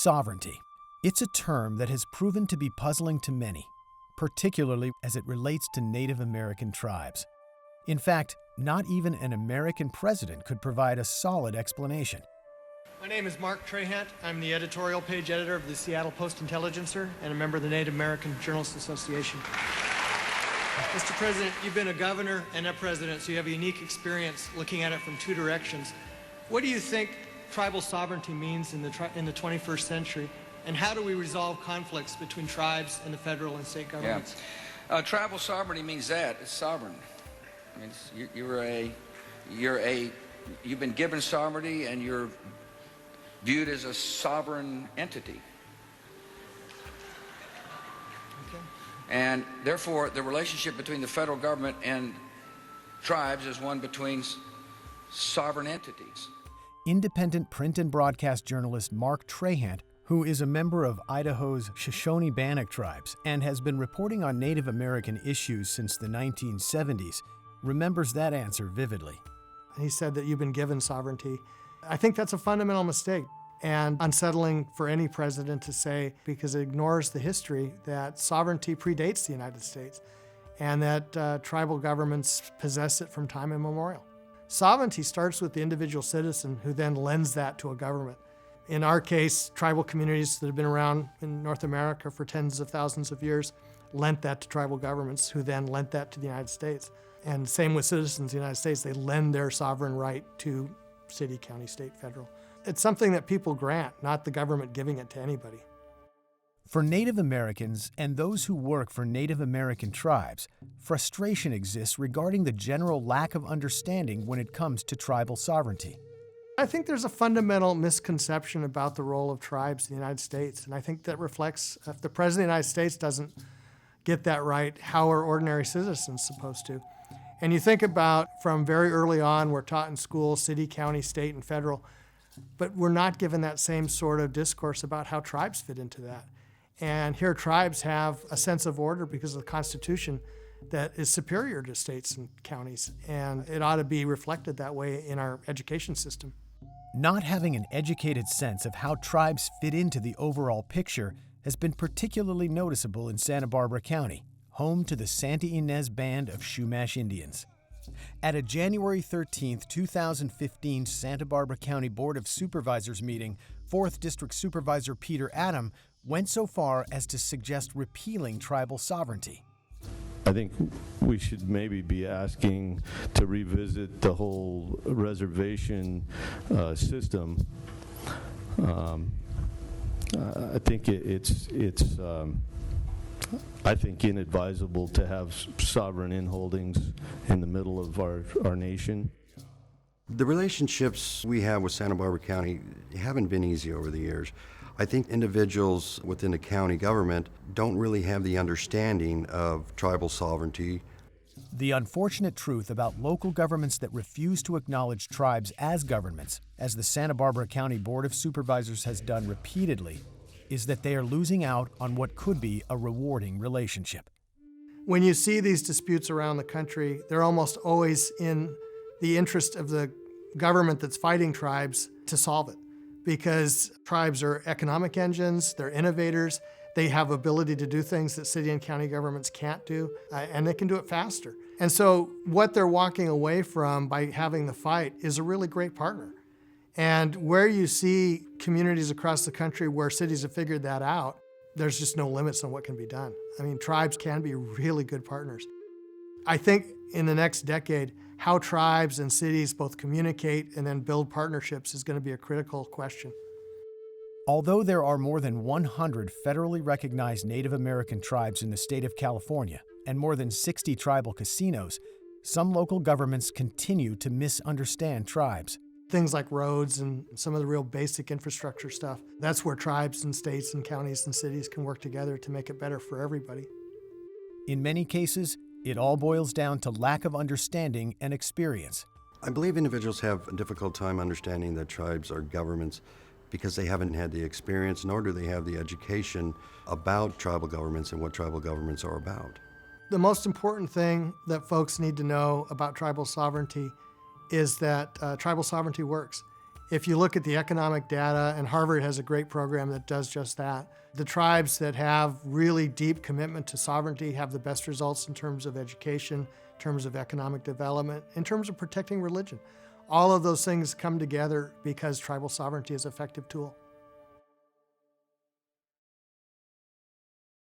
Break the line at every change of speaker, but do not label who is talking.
Sovereignty. It's a term that has proven to be puzzling to many, particularly as it relates to Native American tribes. In fact, not even an American president could provide a solid explanation.
My name is Mark Trahant. I'm the editorial page editor of the Seattle Post-Intelligencer and a member of the Native American Journalists Association. Mr. President, you've been a governor and a president, so you have a unique experience looking at it from two directions. What do you think tribal sovereignty means in the 21st century, and how do we resolve conflicts between tribes and the federal and state governments?
Yeah. Tribal sovereignty means that it's sovereign. I mean, you've been given sovereignty, and you're viewed as a sovereign entity.
Okay.
And therefore, the relationship between the federal government and tribes is one between sovereign entities.
Independent print and broadcast journalist Mark Trahant, who is a member of Idaho's Shoshone-Bannock tribes and has been reporting on Native American issues since the 1970s, remembers that answer vividly.
He said that you've been given sovereignty. I think that's a fundamental mistake and unsettling for any president to say, because it ignores the history that sovereignty predates the United States and that tribal governments possess it from time immemorial. Sovereignty starts with the individual citizen who then lends that to a government. In our case, tribal communities that have been around in North America for tens of thousands of years lent that to tribal governments who then lent that to the United States. And same with citizens of the United States, they lend their sovereign right to city, county, state, federal. It's something that people grant, not the government giving it to anybody.
For Native Americans and those who work for Native American tribes, frustration exists regarding the general lack of understanding when it comes to tribal sovereignty.
I think there's a fundamental misconception about the role of tribes in the United States, and I think that reflects, if the President of the United States doesn't get that right, how are ordinary citizens supposed to? And you think about, from very early on, we're taught in school, city, county, state, and federal, but we're not given that same sort of discourse about how tribes fit into that. And here tribes have a sense of order because of the Constitution that is superior to states and counties, and it ought to be reflected that way in our education system.
Not having an educated sense of how tribes fit into the overall picture has been particularly noticeable in Santa Barbara County, home to the Santa Ynez Band of Chumash Indians. At a January 13, 2015 Santa Barbara County Board of Supervisors meeting, 4th District Supervisor Peter Adam went so far as to suggest repealing tribal sovereignty.
I think we should maybe be asking to revisit the whole reservation system. I think it's I think inadvisable to have sovereign inholdings in the middle of our nation.
The relationships we have with Santa Barbara County haven't been easy over the years. I think individuals within the county government don't really have the understanding of tribal sovereignty.
The unfortunate truth about local governments that refuse to acknowledge tribes as governments, as the Santa Barbara County Board of Supervisors has done repeatedly, is that they are losing out on what could be a rewarding relationship.
When you see these disputes around the country, they're almost always in the interest of the government that's fighting tribes to solve it. Because tribes are economic engines, they're innovators, they have ability to do things that city and county governments can't do, and they can do it faster. And so what they're walking away from by having the fight is a really great partner. And where you see communities across the country where cities have figured that out, there's just no limits on what can be done. I mean, tribes can be really good partners. I think in the next decade, how tribes and cities both communicate and then build partnerships is going to be a critical question.
Although there are more than 100 federally recognized Native American tribes in the state of California and more than 60 tribal casinos, some local governments continue to misunderstand tribes.
Things like roads and some of the real basic infrastructure stuff, that's where tribes and states and counties and cities can work together to make it better for everybody.
In many cases, it all boils down to lack of understanding and experience.
I believe individuals have a difficult time understanding that tribes are governments because they haven't had the experience, nor do they have the education about tribal governments and what tribal governments are about.
The most important thing that folks need to know about tribal sovereignty is that tribal sovereignty works. If you look at the economic data, and Harvard has a great program that does just that, the tribes that have really deep commitment to sovereignty have the best results in terms of education, in terms of economic development, in terms of protecting religion. All of those things come together because tribal sovereignty is an effective tool.